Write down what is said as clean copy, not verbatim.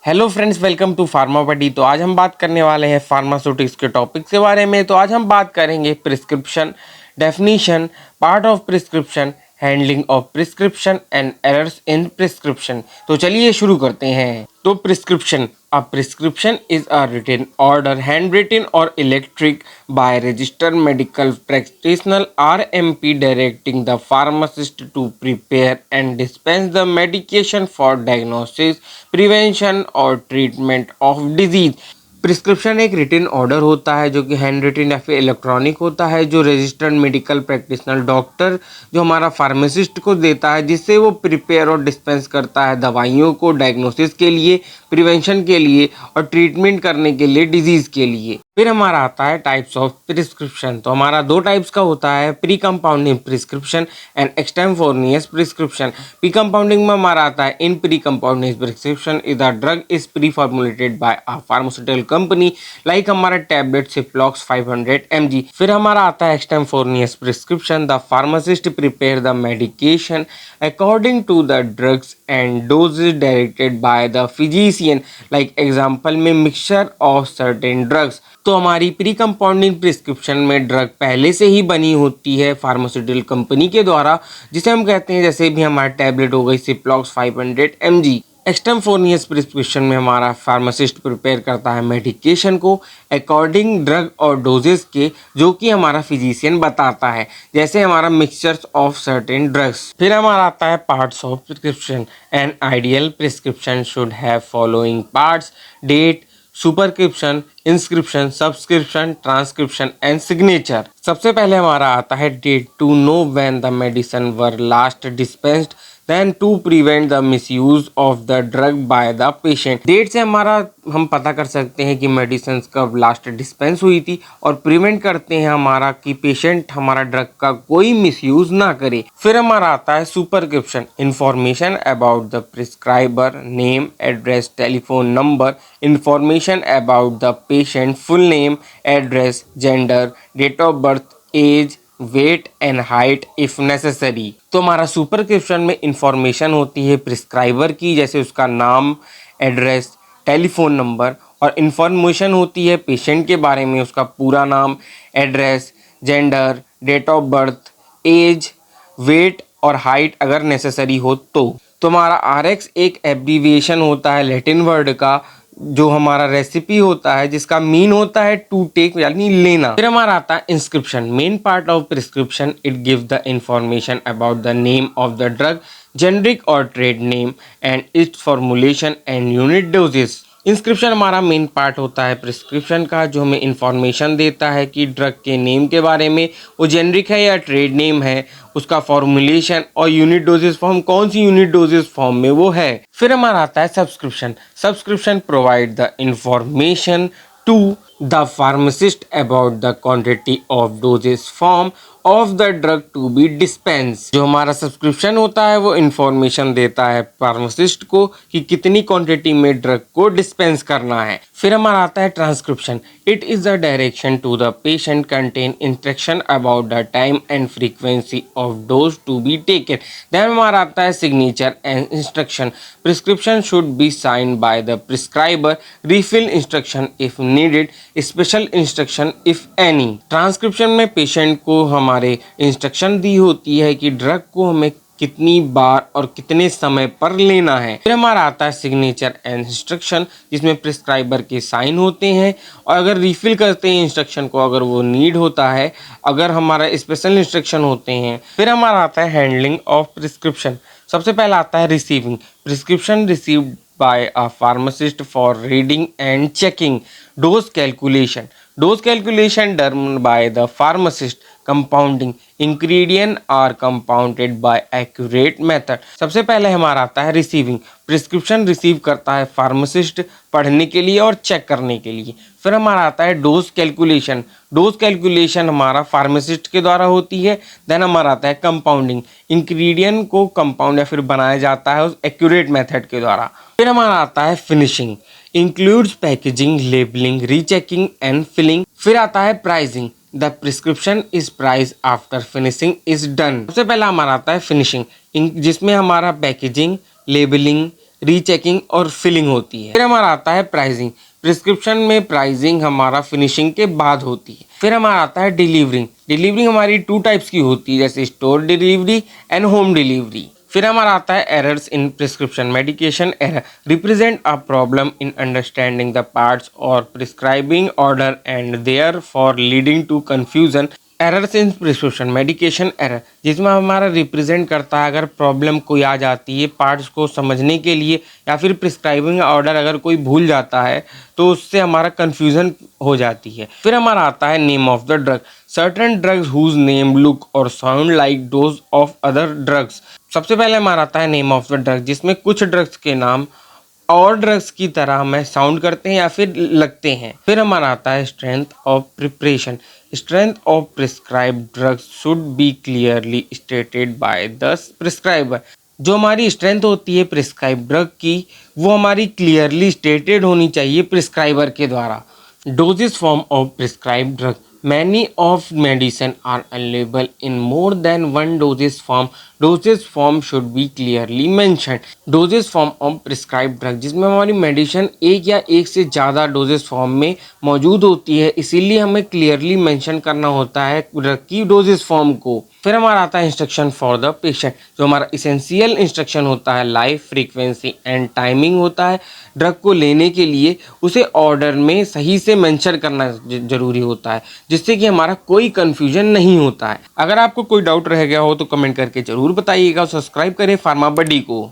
Hello friends, welcome to फार्मापटी। तो आज हम बात करने वाले हैं फार्मास्यूटिक्स के टॉपिक के बारे में। तो आज हम बात करेंगे prescription, definition, part of prescription, handling of prescription and errors in prescription. तो चलिए शुरू करते हैं। तो prescription, a prescription is a written order, hand written और electric by registered medical practitioner RMP directing the pharmacist to prepare and dispense the medication for diagnosis, prevention और treatment of disease. Prescription एक written order होता है जो कि hand written या फिर electronic होता है, जो रजिस्टर्ड मेडिकल प्रैक्टिशनर डॉक्टर जो हमारा फार्मासिस्ट को देता है, जिससे वो प्रिपेयर और डिस्पेंस करता है दवाइयों को डायग्नोसिस के लिए, प्रिवेंशन के लिए और ट्रीटमेंट करने के लिए डिजीज़ के लिए। फिर हमारा आता है टाइप्स ऑफ प्रिस्क्रिप्शन। तो हमारा दो टाइप्स का होता है, pre compounding prescription and extemporaneous prescription. Pre compounding में हमारा आता है, in pre compounding prescription is the drug is pre formulated by a pharmaceutical company, like हमारा टैबलेट सिप्लॉक्स 500 mg। फिर हमारा आता है extemporaneous prescription, the pharmacist prepare the medication according to the drugs and dosages directed by the physician, like example में mixture of certain drugs. तो हमारी pre compounding prescription में drug पहले से ही बनी होती है फार्मास्यूटिकल कंपनी के द्वारा, जिसे हम कहते हैं, जैसे भी हमारा टैबलेट हो गई सिप्लॉक्स 500 mg। एक्सटेम्पोरेनियस प्रिस्क्रिप्शन में हमारा फार्मासिस्ट प्रिपेयर करता है मेडिकेशन को अकॉर्डिंग ड्रग और डोजेस के, जो कि हमारा फिजिशियन बताता है, जैसे हमारा मिक्सचर्स ऑफ सर्टेन ड्रग्स। फिर हमारा आता है parts of prescription. An ideal prescription should have following parts: date, superscription, inscription, subscription, transcription and signature. सबसे पहले हमारा आता है date, to know when the medicine were last dispensed, then to prevent the misuse of the drug by the patient. Date से हमारा हम पता कर सकते हैं कि मेडिसिन कब लास्ट डिस्पेंस हुई थी, और प्रिवेंट करते हैं हमारा कि पेशेंट हमारा ड्रग का कोई मिसयूज ना करे। फिर हमारा आता है superscription, information about the prescriber, name, address, telephone number, information about the patient, full name, address, gender, date of birth, age, weight and height if necessary. तो हमारा सुपरस्क्रिप्शन में इंफॉर्मेशन होती है प्रिस्क्राइबर की, जैसे उसका नाम, एड्रेस, टेलीफोन नंबर, और इंफॉर्मेशन होती है पेशेंट के बारे में, उसका पूरा नाम, address, gender, date of birth, age, weight और हाइट अगर नेसेसरी हो तो। हमारा RX एक एब्रीविएशन होता है लैटिन वर्ड का, जो हमारा रेसिपी होता है, जिसका मीन होता है टू टेक यानी लेना। फिर हमारा आता है inscription, main part of prescription. It gives the information about the name of the drug, generic और trade name and its formulation and unit doses. Inscription हमारा मेन पार्ट होता है प्रिस्क्रिप्शन का, जो हमें इंफॉर्मेशन देता है कि ड्रग के नेम के बारे में, वो जेनरिक है या ट्रेड नेम है, उसका फॉर्मुलेशन और यूनिट डोजेस फॉर्म, कौन सी यूनिट डोजेस फॉर्म में वो है। फिर हमारा आता है subscription. Subscription provide the information to the pharmacist about the quantity of doses form of the drug to be dispense. जो हमारा सब्सक्रिप्शन होता है वो इंफॉर्मेशन देता है फार्मासिस्ट को कि कितनी क्वांटिटी में ड्रग को डिस्पेंस करना है। फिर हमारा आता है transcription. It is the direction to the patient contain instruction about the time and frequency of dose to be taken. Then हमारा आता है signature and instruction. Prescription should be signed by the prescriber, refill instruction if needed, special instruction if any. Transcription में patient को हमारे instruction दी होती है कि drug को हमें कितनी बार और कितने समय पर लेना है। फिर हमारा आता है सिग्नेचर एंड इंस्ट्रक्शन, जिसमें प्रिस्क्राइबर के साइन होते हैं, और अगर रिफिल करते हैं इंस्ट्रक्शन को अगर वो नीड होता है, अगर हमारा स्पेशल इंस्ट्रक्शन होते हैं। फिर हमारा आता है हैंडलिंग ऑफ प्रिस्क्रिप्शन। सबसे पहला आता है receiving. Prescription received by a pharmacist for reading and checking. Dose calculation. Dose calculation done by the pharmacist. Compounding. Ingredient are compounded by accurate method. सबसे पहले हमारा आता है रिसीविंग। प्रिस्क्रिप्शन रिसीव करता है फार्मासिस्ट पढ़ने के लिए और चेक करने के लिए। फिर हमारा आता है डोज कैलकुलेशन। डोज कैलकुलेशन हमारा फार्मासिस्ट के द्वारा होती है। देन हमारा आता है कंपाउंडिंग। इंग्रेडिएंट को कंपाउंड या फिर बनाया जाता है उस एक्यूरेट मेथड के द्वारा। फिर हमारा आता है finishing. Includes packaging, labelling, rechecking and filling. फिर आता है pricing. The prescription is price after finishing is done. सबसे पहला हमारा आता है फिनिशिंग, जिसमें हमारा पैकेजिंग, लेबलिंग, रीचेकिंग और फिलिंग होती है। फिर हमारा आता है प्राइसिंग। प्रिस्क्रिप्शन में प्राइसिंग हमारा फिनिशिंग के बाद होती है। फिर हमारा आता है डिलीवरिंग। डिलीवरिंग हमारी 2 टाइप्स की होती है, जैसे store delivery and home delivery. फिर हमारा आता है errors in prescription medication. Error represent a problem in understanding the parts और prescribing order and therefore leading to confusion. Errors in prescription medication error, जिसमें हमारा रिप्रेजेंट करता है अगर प्रॉब्लम कोई आ जाती है पार्ट्स को समझने के लिए, या फिर प्रिस्क्राइबिंग ऑर्डर अगर कोई भूल जाता है तो उससे हमारा कन्फ्यूज़न हो जाती है। फिर हमारा आता है name of the drug. Certain drugs whose name look और sound like dose of other drugs. सबसे पहले हमारा आता है नेम ऑफ द ड्रग, जिसमें कुछ ड्रग्स के नाम और ड्रग्स की तरह हमें साउंड करते हैं या फिर लगते हैं। फिर हमारा आता है strength of preparation. Strength of prescribe drugs should be clearly stated by the prescriber. जो हमारी स्ट्रेंथ होती है प्रिस्क्राइब ड्रग की, वो हमारी क्लियरली स्टेटेड होनी चाहिए प्रिस्क्राइबर के द्वारा। Doses form of prescribe drug. Many of medicine are available in more than one dosage form. Dosage form should be clearly mentioned. Dosage form of prescribed drug, जिसमें हमारी medicine एक या एक से ज़्यादा डोजेज फॉर्म में मौजूद होती है, इसीलिए हमें क्लियरली मेंशन करना होता है ड्रग की डोजेज फॉर्म को। फिर हमारा आता है इंस्ट्रक्शन फॉर द पेशेंट। जो हमारा इसेंशियल इंस्ट्रक्शन होता है, लाइफ फ्रीक्वेंसी एंड टाइमिंग होता है ड्रग को लेने के लिए, उसे ऑर्डर में सही से मेंशन करना जरूरी होता है, जिससे कि हमारा कोई कंफ्यूजन नहीं होता है। अगर आपको कोई डाउट रह गया हो तो कमेंट करके जरूर बताइएगा। सब्सक्राइब करें फार्मा बडी को।